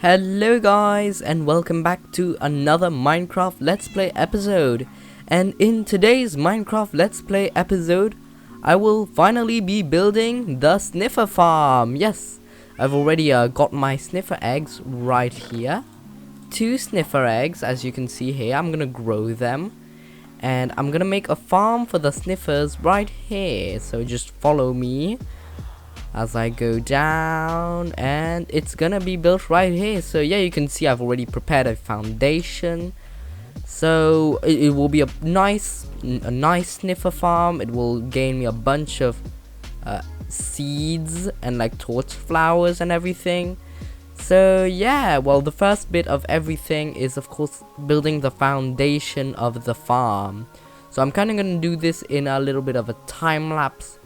Hello guys and welcome back to another Minecraft Let's Play episode. And in today's Minecraft Let's Play episode, I will finally be building the Sniffer farm. Yes, I've already got my Sniffer eggs right here. 2 Sniffer eggs, as you can see here. I'm gonna grow them. And I'm gonna make a farm for the Sniffers right here. So just follow me as I go down, and it's gonna be built right here. So yeah, you can see I've already prepared a foundation, so it will be a nice sniffer farm. It will gain me a bunch of seeds and like torch flowers and everything. So yeah, well, the first bit of everything is of course building the foundation of the farm. So I'm kind of gonna do this in a little bit of a time lapse.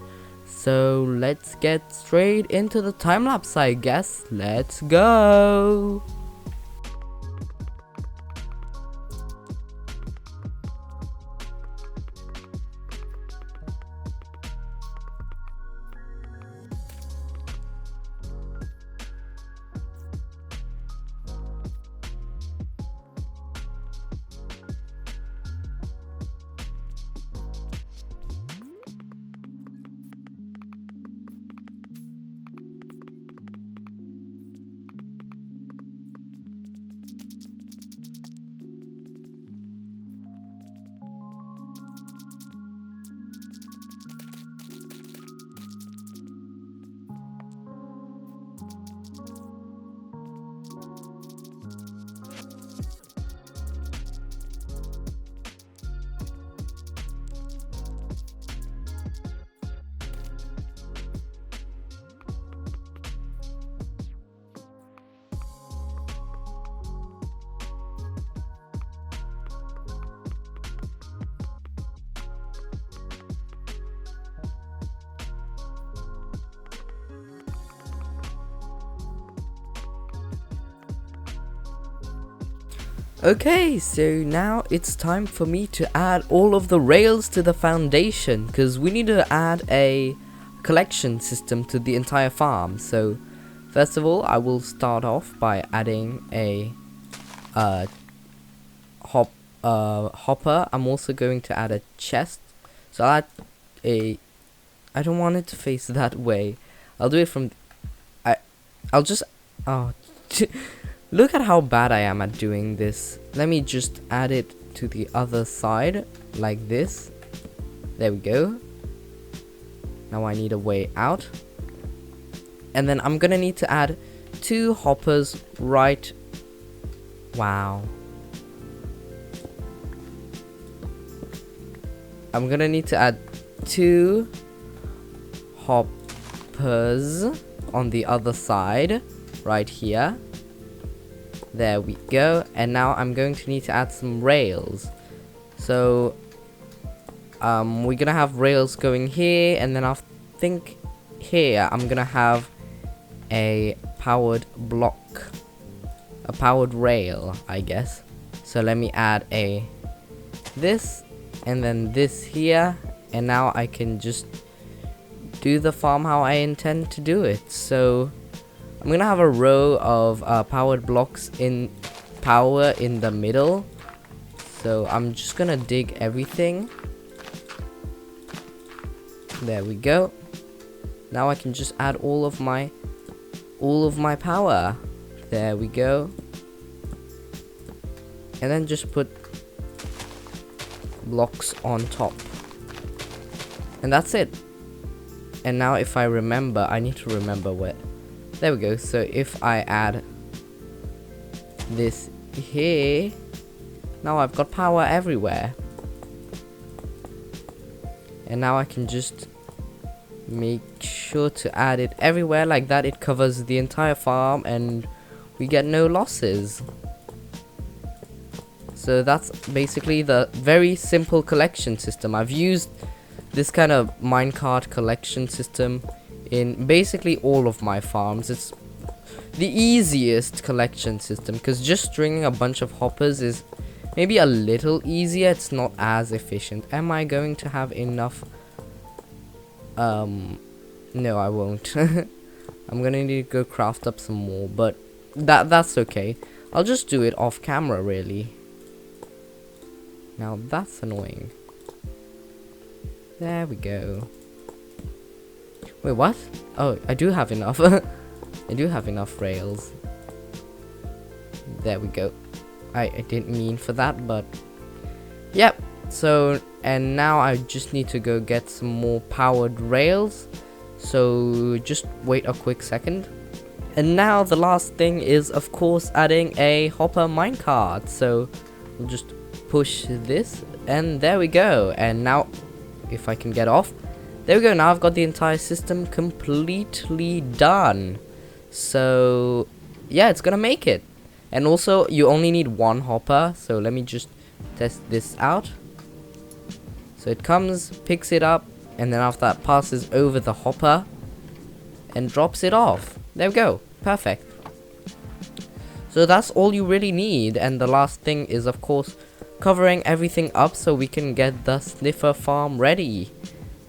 So let's get straight into the time lapse, I guess. Let's go. Okay, so now it's time for me to add all of the rails to the foundation, because we need to add a collection system to the entire farm. So first of all, I will start off by adding a hopper. I'm also going to add a chest. So I'll add I don't want it to face that way. I'll do it from I'll just look at how bad I am at doing this. Let me just add it to the other side, like this. There we go. Now I need a way out. And then I'm gonna need to add 2 hoppers right... Wow. I'm gonna need to add 2 hoppers on the other side, right here. There we go. And now I'm going to need to add some rails. So we're gonna have rails going here, and then I think here I'm gonna have a powered block, a powered rail, I guess. So let me add this and then this here, and now I can just do the farm how I intend to do it. So I'm gonna have a row of powered blocks in the middle. So I'm just gonna dig everything. There we go. Now I can just add all of my power. There we go. And then just put blocks on top. And that's it. And now if I remember, I need to remember where. There we go. So if I add this here, now I've got power everywhere. And now I can just make sure to add it everywhere like that. It covers the entire farm and we get no losses. So that's basically the very simple collection system. I've used this kind of minecart collection system in basically all of my farms. It's the easiest collection system because just stringing a bunch of hoppers is maybe a little easier. It's not as efficient. Am I going to have enough? No, I won't. I'm gonna need to go craft up some more, but that's okay. I'll just do it off camera, really. Now that's annoying. There we go. Wait, what? Oh, I do have enough. I do have enough rails. There we go. I didn't mean for that, but yep. So, and now I just need to go get some more powered rails. So just wait a quick second. And now the last thing is, of course, adding a hopper minecart. So we'll just push this, and there we go. And now, if I can get off, there we go. Now I've got the entire system completely done. So yeah, it's gonna make it. And also, you only need one hopper. So let me just test this out. So it comes, picks it up, and then after that passes over the hopper and drops it off. There we go. Perfect. So that's all you really need. And the last thing is, of course, covering everything up so we can get the Sniffer farm ready.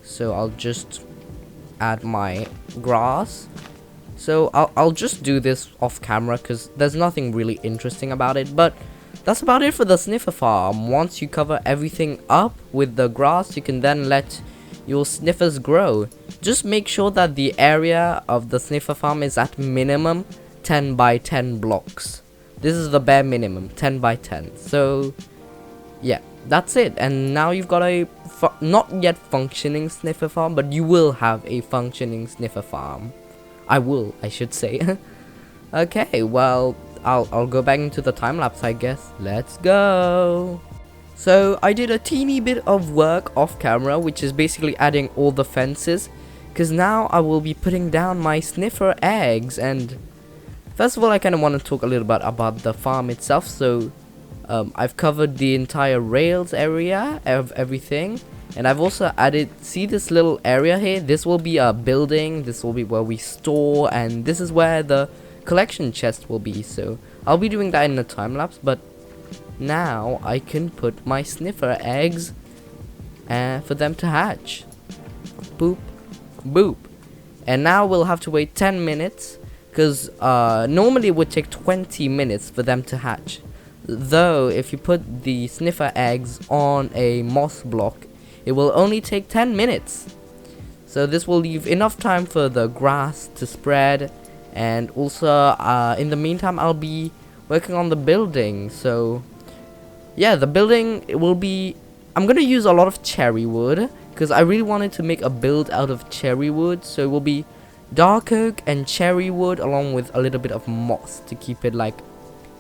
So I'll just add my grass. So I'll just do this off camera because there's nothing really interesting about it. But that's about it for the Sniffer farm. Once you cover everything up with the grass, you can then let your sniffers grow. Just make sure that the area of the Sniffer farm is at minimum 10 by 10 blocks. This is the bare minimum, 10 by 10. So yeah, that's it. And now you've got a not yet functioning Sniffer farm, but you will have a functioning Sniffer farm. I should say. Okay, well, I'll go back into the time lapse, I guess. Let's go. So I did a teeny bit of work off camera, which is basically adding all the fences, because now I will be putting down my Sniffer eggs. And first of all, I kind of want to talk a little bit about the farm itself. So I've covered the entire rails area of everything, and I've also added, see this little area here, this will be a building, this will be where we store, and this is where the collection chest will be. So I'll be doing that in the time lapse. But now I can put my Sniffer eggs for them to hatch. Boop, boop. And now we'll have to wait 10 minutes because normally it would take 20 minutes for them to hatch. Though if you put the Sniffer eggs on a moss block, it will only take 10 minutes. So this will leave enough time for the grass to spread. And also in the meantime, I'll be working on the building. So yeah, the building, it will be, I'm gonna use a lot of cherry wood because I really wanted to make a build out of cherry wood. So it will be dark oak and cherry wood along with a little bit of moss to keep it, like,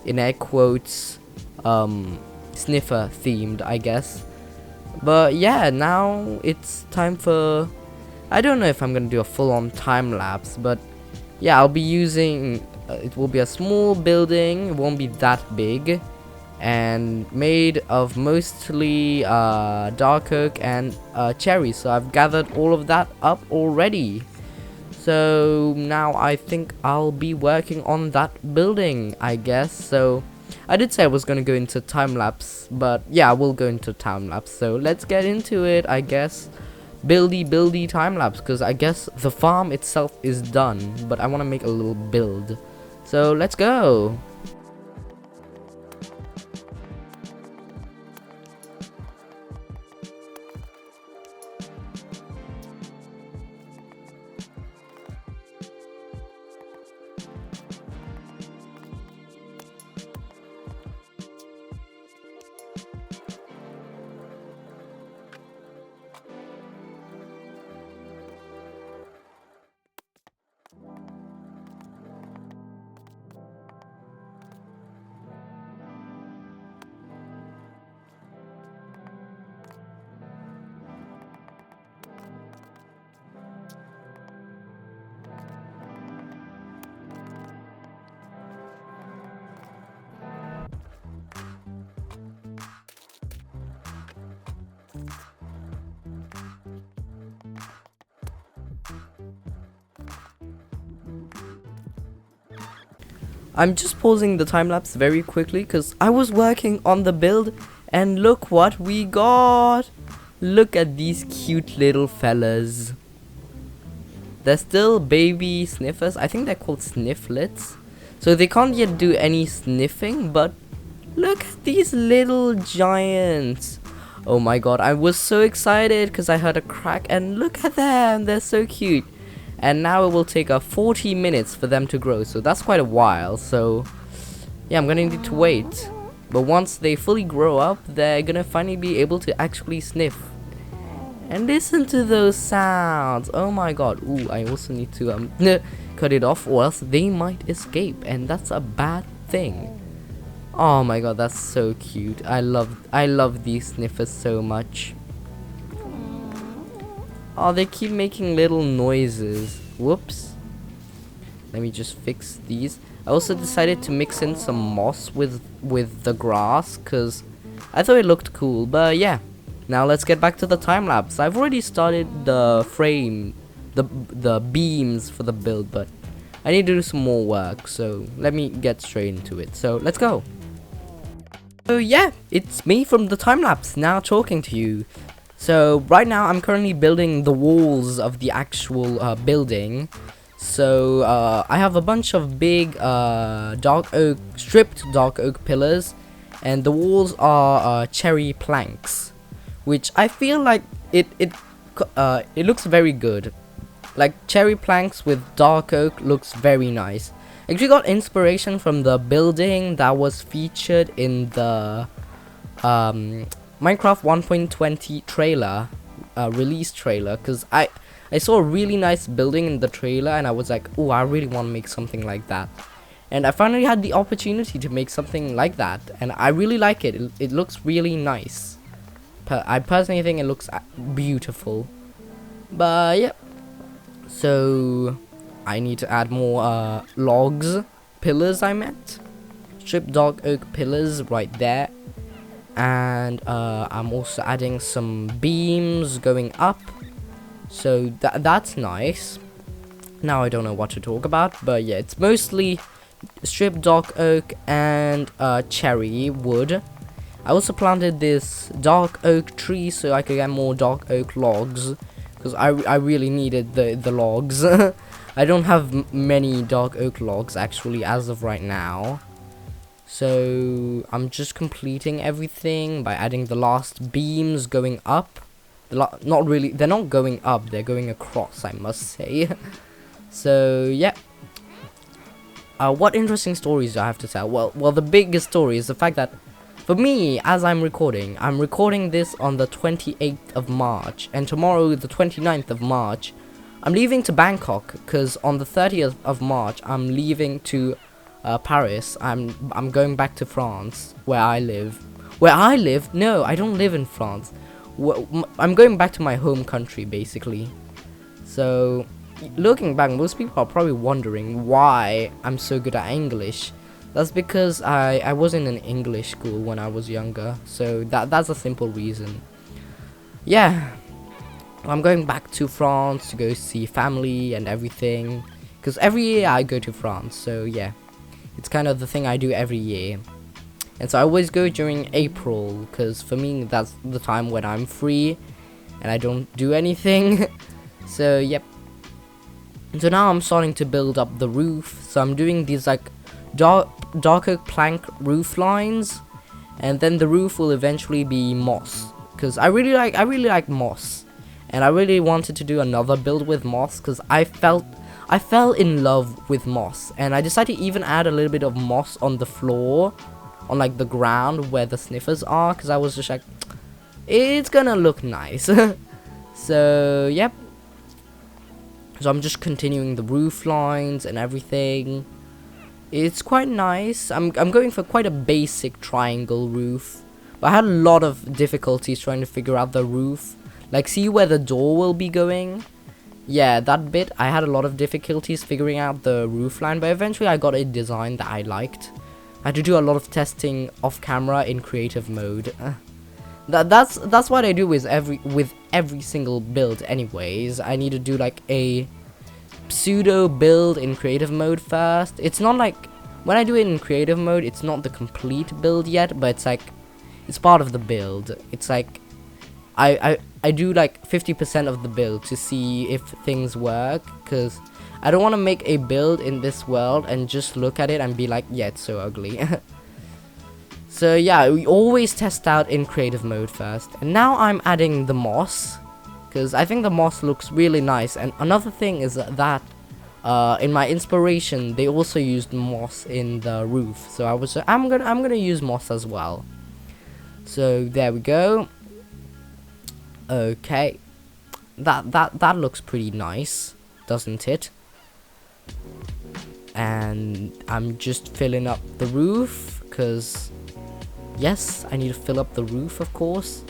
in air quotes, Sniffer themed, I guess. But yeah, now it's time for, I don't know if I'm gonna do a full-on time lapse, but yeah, I'll be using, it will be a small building, it won't be that big, and made of mostly dark oak and cherry. So I've gathered all of that up already. So now I think I'll be working on that building, I guess. So I did say I was going to go into time lapse, but yeah, I will go into time lapse. So let's get into it, I guess. Buildy time lapse, because I guess the farm itself is done, but I want to make a little build. So let's go. I'm just pausing the time lapse very quickly because I was working on the build, and look what we got. Look at these cute little fellas. They're still baby sniffers. I think they're called snifflets. So they can't yet do any sniffing, but look at these little giants. Oh my god, I was so excited because I heard a crack, and look at them, they're so cute. And now it will take 40 minutes for them to grow, so that's quite a while. So yeah, I'm gonna need to wait. But once they fully grow up, they're gonna finally be able to actually sniff. And listen to those sounds. Oh my god. Ooh, I also need to cut it off, or else they might escape, and that's a bad thing. Oh my god, that's so cute. I love these sniffers so much. Oh, they keep making little noises. Whoops. Let me just fix these. I also decided to mix in some moss with the grass, because I thought it looked cool. But yeah, now let's get back to the time lapse. I've already started the frame, the beams for the build, but I need to do some more work, so let me get straight into it. So let's go. So yeah, it's me from the time lapse now talking to you. So right now I'm currently building the walls of the actual building. So I have a bunch of big stripped dark oak pillars, and the walls are cherry planks, which I feel like it looks very good. Like cherry planks with dark oak looks very nice. Actually got inspiration from the building that was featured in the Minecraft 1.20 trailer, release trailer, because I saw a really nice building in the trailer, and I was like, oh, I really want to make something like that. And I finally had the opportunity to make something like that, and I really like it. It looks really nice. I personally think it looks beautiful. But yeah, so I need to add more pillars I meant. Stripped dark oak pillars right there. And I'm also adding some beams going up. So that's nice. Now I don't know what to talk about, but yeah, it's mostly stripped dark oak and cherry wood. I also planted this dark oak tree so I could get more dark oak logs, because I really needed the logs. I don't have many dark oak logs actually as of right now. So I'm just completing everything by adding the last beams going up. Not really, they're not going up, they're going across, I must say. So yeah, what interesting stories do I have to tell? Well, the biggest story is the fact that for me, as I'm recording this on the 28th of March, and tomorrow, the 29th of March, I'm leaving to Bangkok, because on the 30th of March, I'm leaving to Paris. I'm going back to France, where I live. No, I don't live in France. I'm going back to my home country, basically. So, looking back, most people are probably wondering why I'm so good at English. That's because I was in an English school when I was younger, so that's a simple reason. Yeah, I'm going back to France to go see family and everything, because every year I go to France, so yeah, it's kind of the thing I do every year. And so I always go during April, because for me that's the time when I'm free and I don't do anything. So yep. So now I'm starting to build up the roof. So I'm doing these like dark oak plank roof lines, and then the roof will eventually be moss, because I really like moss, and I really wanted to do another build with moss, because I fell in love with moss, and I decided to even add a little bit of moss on the floor, on like the ground where the sniffers are, because I was just like, it's gonna look nice. So yep, so I'm just continuing the roof lines and everything. It's quite nice. I'm going for quite a basic triangle roof, but I had a lot of difficulties trying to figure out the roof. Like, see where the door will be going? Yeah, that bit, I had a lot of difficulties figuring out the roof line, but eventually I got a design that I liked. I had to do a lot of testing off camera in creative mode. That's what I do with every single build anyways. I need to do like a pseudo build in creative mode first. It's not like, when I do it in creative mode, it's not the complete build yet, but it's like, it's part of the build. It's like, I do like 50% of the build to see if things work, because I don't want to make a build in this world and just look at it and be like, yeah, it's so ugly. So yeah, we always test out in creative mode first. And now I'm adding the moss, because I think the moss looks really nice. And another thing is that in my inspiration, they also used moss in the roof. So I'm gonna use moss as well. So there we go. Okay, that looks pretty nice, doesn't it? And I'm just filling up the roof, because yes, I need to fill up the roof, of course.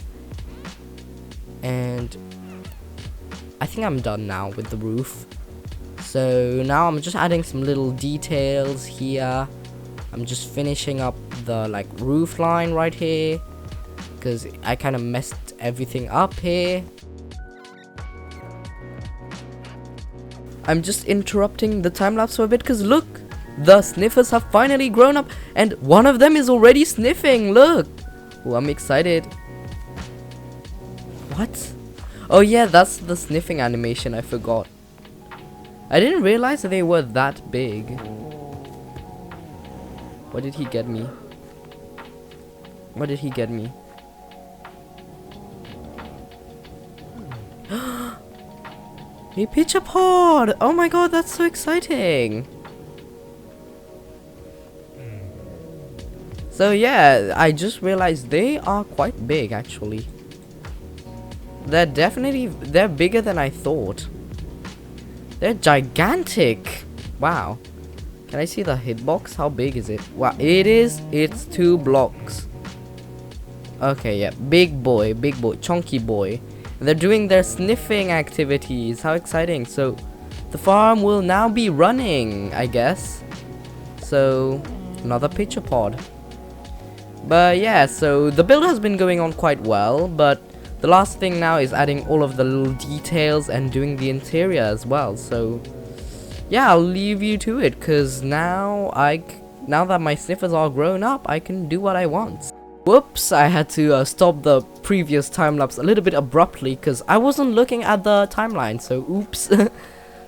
And I think I'm done now with the roof. So now I'm just adding some little details here. I'm just finishing up the like roof line right here, because I kind of messed everything up here. I'm just interrupting the time lapse for a bit, because look, the sniffers have finally grown up and one of them is already sniffing. Look. Oh, I'm excited. What? Oh yeah, that's the sniffing animation. I forgot. I didn't realize that they were that big. What did he get me? What did he get me? A pitcher pod! Oh my god, that's so exciting! So yeah, I just realized they are quite big actually. They're bigger than I thought. They're gigantic! Wow. Can I see the hitbox? How big is it? Wow, it's 2 blocks. Okay, yeah, big boy, chunky boy. They're doing their sniffing activities. How exciting. So the farm will now be running, I guess. So another pitcher pod. But yeah, so the build has been going on quite well, but the last thing now is adding all of the little details and doing the interior as well. So yeah, I'll leave you to it, because now that my sniffers are grown up, I can do what I want. Whoops, I had to stop the previous time lapse a little bit abruptly because I wasn't looking at the timeline, so oops.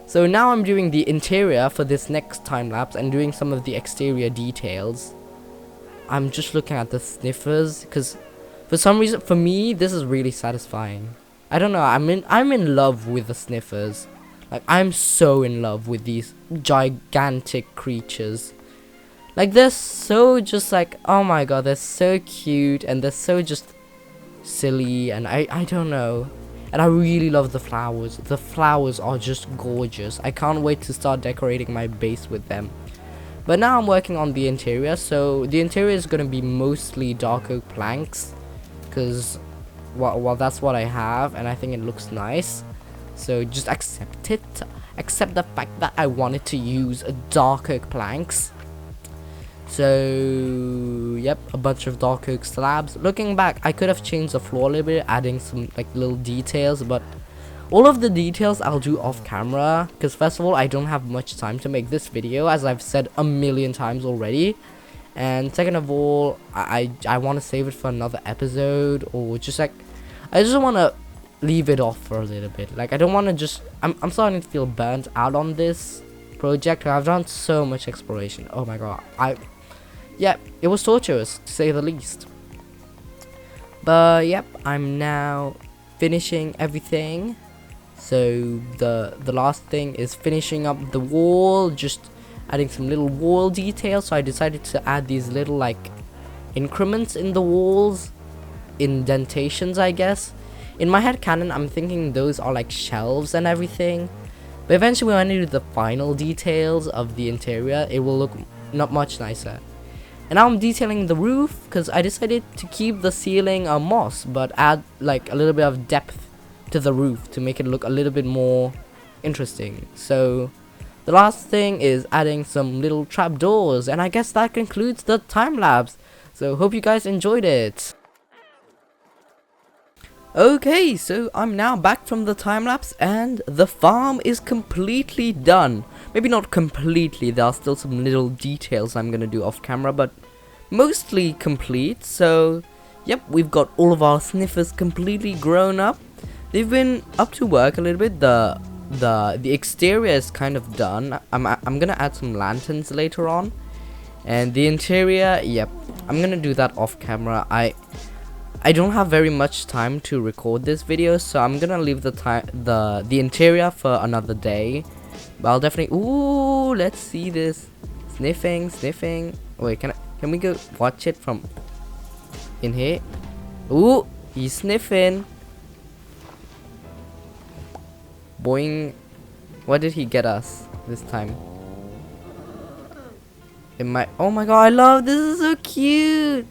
So now I'm doing the interior for this next time lapse and doing some of the exterior details. I'm just looking at the sniffers because for some reason, for me, this is really satisfying. I don't know, I'm in love with the sniffers. Like, I'm so in love with these gigantic creatures. Like, they're so just like, oh my god, they're so cute and they're so just silly, and I don't know. And I really love the flowers. The flowers are just gorgeous. I can't wait to start decorating my base with them. But now I'm working on the interior, so the interior is going to be mostly dark oak planks, because well, that's what I have and I think it looks nice. So just accept it. Accept the fact that I wanted to use dark oak planks. So yep, a bunch of dark oak slabs. Looking back, I could have changed the floor a little bit, adding some like little details, but all of the details I'll do off camera, because first of all, I don't have much time to make this video, as I've said a million times already, and second of all, I want to save it for another episode, or just like, I just want to leave it off for a little bit. Like, I don't want to just, I'm starting to feel burnt out on this project. I've done so much exploration. Oh my god, yeah, it was torturous to say the least. But yep, I'm now finishing everything. So the last thing is finishing up the wall, just adding some little wall details. So I decided to add these little like increments in the walls, indentations, I guess. In my head canon, I'm thinking those are like shelves and everything. But eventually when I do the final details of the interior, it will look not much nicer. And now I'm detailing the roof, because I decided to keep the ceiling moss, but add like a little bit of depth to the roof to make it look a little bit more interesting. So the last thing is adding some little trapdoors, and I guess that concludes the time lapse. So hope you guys enjoyed it. Okay, so I'm now back from the time lapse and the farm is completely done. Maybe not completely, there are still some little details I'm gonna do off camera, but mostly complete. So yep, we've got all of our sniffers completely grown up. They've been up to work a little bit. The the exterior is kind of done. I'm gonna add some lanterns later on, and the interior, yep, I'm gonna do that off camera. I don't have very much time to record this video, so I'm gonna leave the interior for another day. But I'll definitely, ooh, let's see this. Sniffing. Wait, can we go watch it from in here? Ooh, he's sniffing. Boing. What did he get us this time? Oh my god, I love this. Is so cute.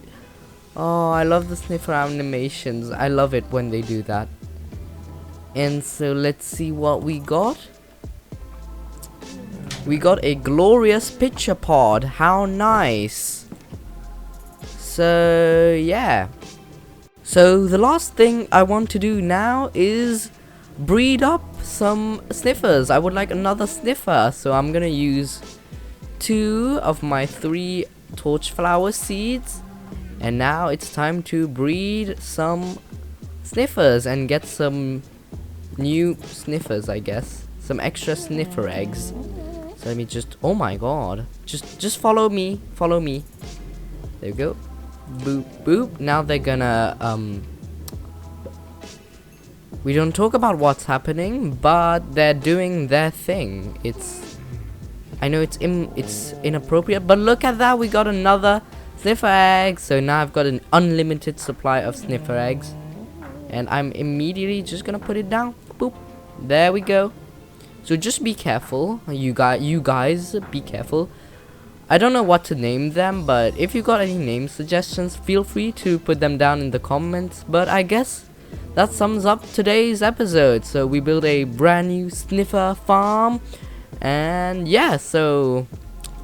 Oh, I love the sniffer animations. I love it when they do that. And so let's see what we got. We got a glorious picture pod. How nice. So yeah. So the last thing I want to do now is breed up some sniffers. I would like another sniffer, so I'm gonna use 2 of my 3 torchflower seeds, and now it's time to breed some sniffers and get some new sniffers, I guess, some extra sniffer eggs. So let me just, oh my god, just follow me, there we go, boop boop. Now they're gonna we don't talk about what's happening, but they're doing their thing. I know it's inappropriate, but look at that, we got another sniffer egg. So now I've got an unlimited supply of sniffer eggs, and I'm immediately just gonna put it down. Boop, there we go. So just be careful, you guys be careful. I don't know what to name them, but if you got any name suggestions, feel free to put them down in the comments. But I guess that sums up today's episode. So we built a brand new sniffer farm, and yeah, so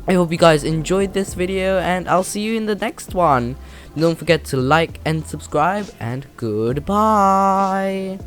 I hope you guys enjoyed this video, and I'll see you in the next one. Don't forget to like and subscribe, and goodbye.